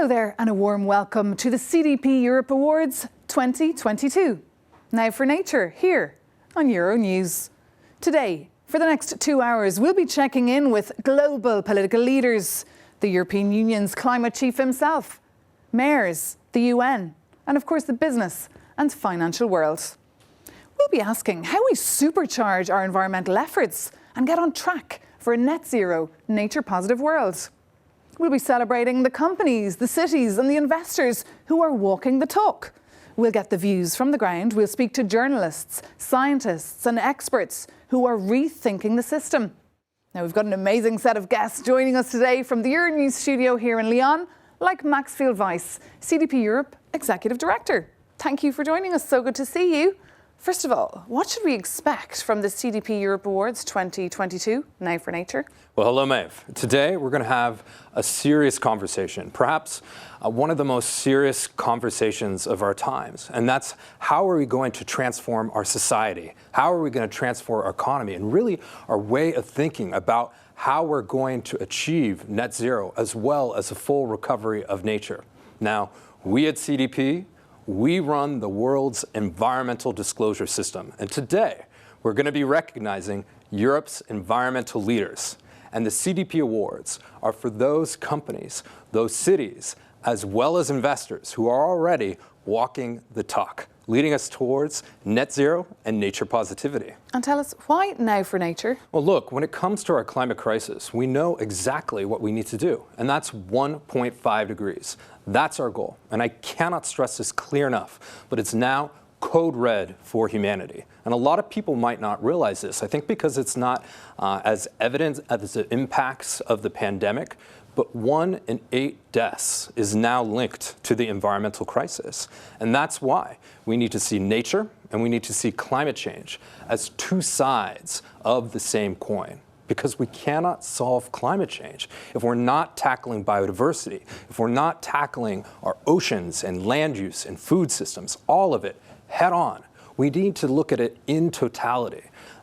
Hello there and a warm welcome to the CDP Europe Awards 2022. Now for Nature here on Euronews. Today, for the next 2 hours, we'll be checking in with global political leaders, the European Union's climate chief himself, mayors, the UN, and of course the business and financial world. We'll be asking how we supercharge our environmental efforts and get on track for a net zero, nature positive world. We'll be celebrating the companies, the cities and the investors who are walking the talk. We'll get the views from the ground. We'll speak to journalists, scientists and experts who are rethinking the system. Now we've got an amazing set of guests joining us today from the Euronews studio here in Lyon, like Maxfield Weiss, CDP Europe Executive Director. Thank you for joining us. So good to see you. First of all, what should we expect from the CDP Europe Awards 2022, Now for Nature? Well, hello, Maeve. Today, we're going to have a serious conversation, perhaps one of the most serious conversations of our times. And that's how are we going to transform our society? How are we going to transform our economy? And really our way of thinking about how we're going to achieve net zero as well as a full recovery of nature. Now, we at CDP, we run the world's environmental disclosure system. And today, we're going to be recognizing Europe's environmental leaders. And the CDP Awards are for those companies, those cities, as well as investors who are already walking the talk, leading us towards net zero and nature positivity. And tell us, why Now for Nature? Well, look, when it comes to our climate crisis, we know exactly what we need to do, and that's 1.5 degrees. That's our goal, and I cannot stress this clear enough, but it's now code red for humanity. And a lot of people might not realize this, I think because it's not as evident as the impacts of the pandemic, but 1 in 8 deaths is now linked to the environmental crisis. And that's why we need to see nature and we need to see climate change as two sides of the same coin. Because we cannot solve climate change if we're not tackling biodiversity, if we're not tackling our oceans and land use and food systems, all of it head on. We need to look at it in totality.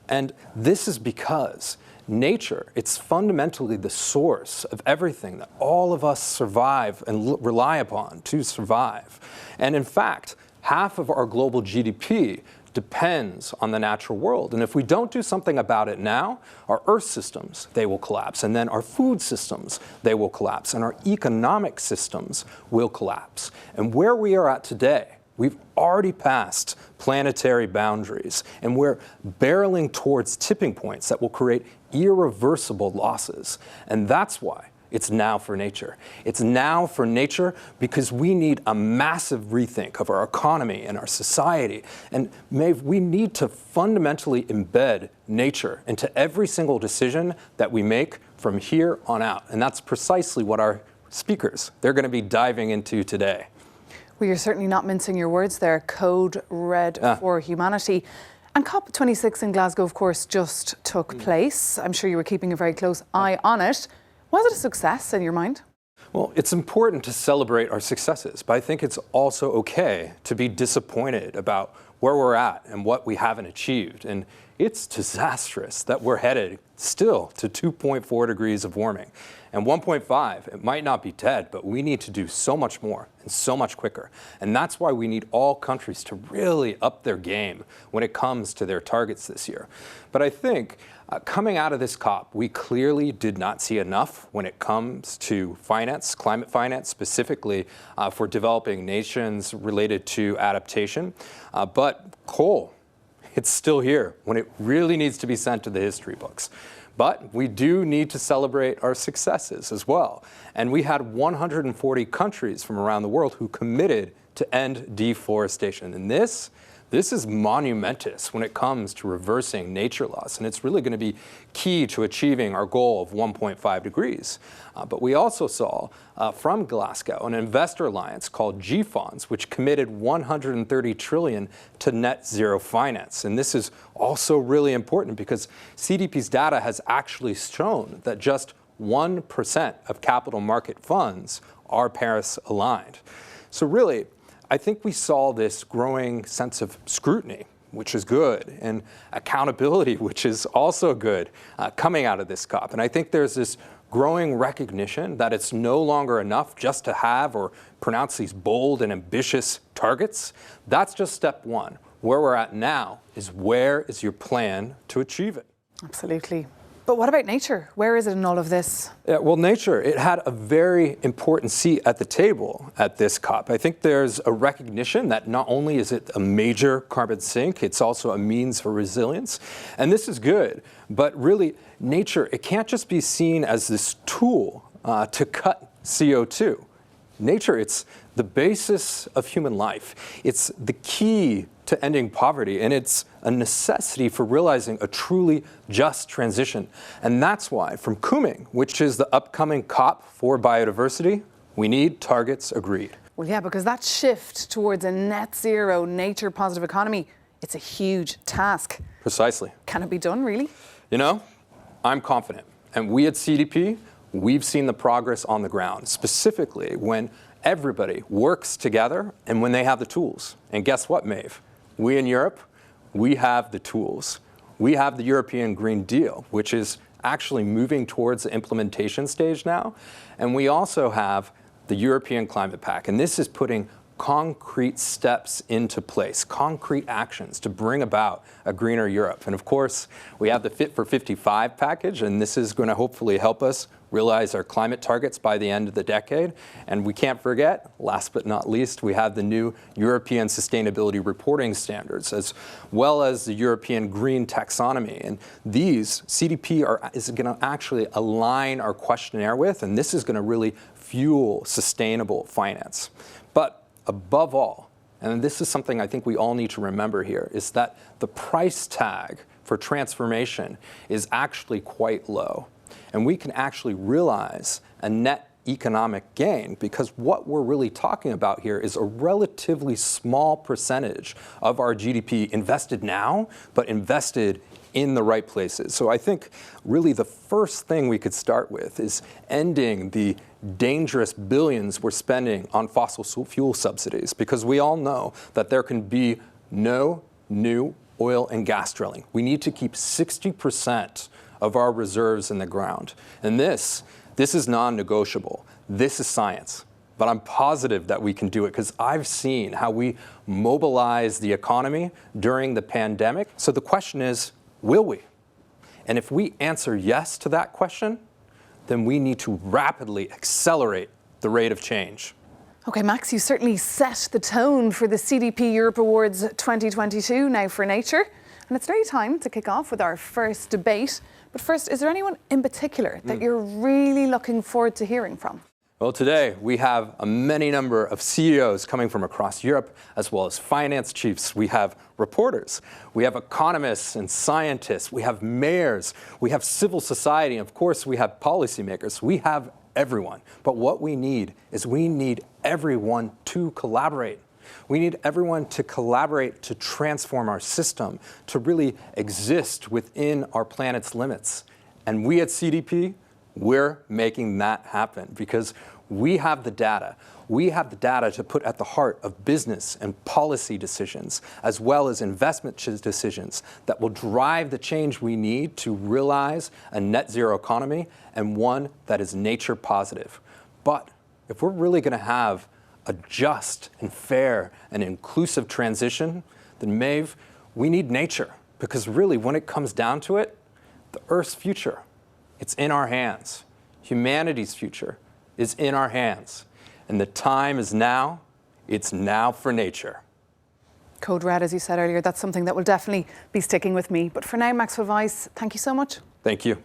And this is because nature, it's fundamentally the source of everything that all of us survive and rely upon to survive. And in fact, half of our global GDP depends on the natural world. And if we don't do something about it now, our earth systems, they will collapse. And then our food systems, they will collapse. And our economic systems will collapse. And where we are at today, we've already passed planetary boundaries. And we're barreling towards tipping points that will create irreversible losses. And that's why it's now for nature. It's now for nature because we need a massive rethink of our economy and our society. And Maeve, we need to fundamentally embed nature into every single decision that we make from here on out. And that's precisely what our speakers, they're going to be diving into today. Well, you're certainly not mincing your words there. Code red for humanity. And COP26 in Glasgow, of course, just took place. I'm sure you were keeping a very close eye on it. Was it a success in your mind? Well, it's important to celebrate our successes, but I think it's also okay to be disappointed about where we're at and what we haven't achieved. And it's disastrous that we're headed still to 2.4 degrees of warming. And 1.5, it might not be dead, but we need to do so much more and so much quicker. And that's why we need all countries to really up their game when it comes to their targets this year. But I think coming out of this COP, we clearly did not see enough when it comes to finance, climate finance, specifically for developing nations related to adaptation. But coal, it's still here when it really needs to be sent to the history books. But we do need to celebrate our successes as well. And we had 140 countries from around the world who committed to end deforestation. And this is monumentous when it comes to reversing nature loss. And it's really going to be key to achieving our goal of 1.5 degrees. But we also saw from Glasgow an investor alliance called G-Funds, which committed 130 trillion to net zero finance. And this is also really important because CDP's data has actually shown that just 1% of capital market funds are Paris aligned. So really, I think we saw this growing sense of scrutiny, which is good, and accountability, which is also good, coming out of this COP. And I think there's this growing recognition that it's no longer enough just to have or pronounce these bold and ambitious targets, that's just step one. Where we're at now is where is your plan to achieve it? Absolutely. But what about nature? Where is it in all of this? Yeah, well, nature, it had a very important seat at the table at this COP. I think there's a recognition that not only is it a major carbon sink, it's also a means for resilience. And this is good, but really, nature, it can't just be seen as this tool to cut CO2. Nature, it's the basis of human life. It's the key to ending poverty, and it's a necessity for realizing a truly just transition. And that's why, from Kunming, which is the upcoming COP for biodiversity, we need targets agreed. Well, yeah, because that shift towards a net zero, nature positive economy, it's a huge task. Precisely. Can it be done, really? You know, I'm confident. And we at CDP, we've seen the progress on the ground, specifically when everybody works together and when they have the tools. And guess what, Maeve? We in Europe, we have the tools. We have the European Green Deal, which is actually moving towards the implementation stage now. And we also have the European Climate Pact. And this is putting concrete steps into place, concrete actions to bring about a greener Europe. And of course, we have the Fit for 55 package, and this is going to hopefully help us realize our climate targets by the end of the decade. And we can't forget, last but not least, we have the new European Sustainability Reporting Standards, as well as the European Green Taxonomy. And these, CDP is going to actually align our questionnaire with, and this is going to really fuel sustainable finance. But above all, and this is something I think we all need to remember here, is that the price tag for transformation is actually quite low. And we can actually realize a net economic gain because what we're really talking about here is a relatively small percentage of our GDP invested now, but invested in the right places. So I think really the first thing we could start with is ending the dangerous billions we're spending on fossil fuel subsidies, because we all know that there can be no new oil and gas drilling. We need to keep 60% of our reserves in the ground. And this is non-negotiable. This is science. But I'm positive that we can do it because I've seen how we mobilize the economy during the pandemic. So the question is, will we? And if we answer yes to that question, then we need to rapidly accelerate the rate of change. Okay, Max, you certainly set the tone for the CDP Europe Awards 2022 now for nature. And it's nearly time to kick off with our first debate. But first, is there anyone in particular that you're really looking forward to hearing from? Well, today we have a many number of CEOs coming from across Europe, as well as finance chiefs. We have reporters, we have economists and scientists, we have mayors, we have civil society, and of course we have policymakers. We have everyone. But what we need is we need everyone to collaborate. We need everyone to collaborate to transform our system, to really exist within our planet's limits. And we at CDP, we're making that happen because we have the data. We have the data to put at the heart of business and policy decisions, as well as investment decisions that will drive the change we need to realize a net zero economy and one that is nature positive. But if we're really going to have a just and fair and inclusive transition, then Maeve, we need nature. Because really, when it comes down to it, the Earth's future, it's in our hands. Humanity's future is in our hands. And the time is now. It's now for nature. Code Red, as you said earlier, that's something that will definitely be sticking with me. But for now, Maxwell Weiss, thank you so much. Thank you.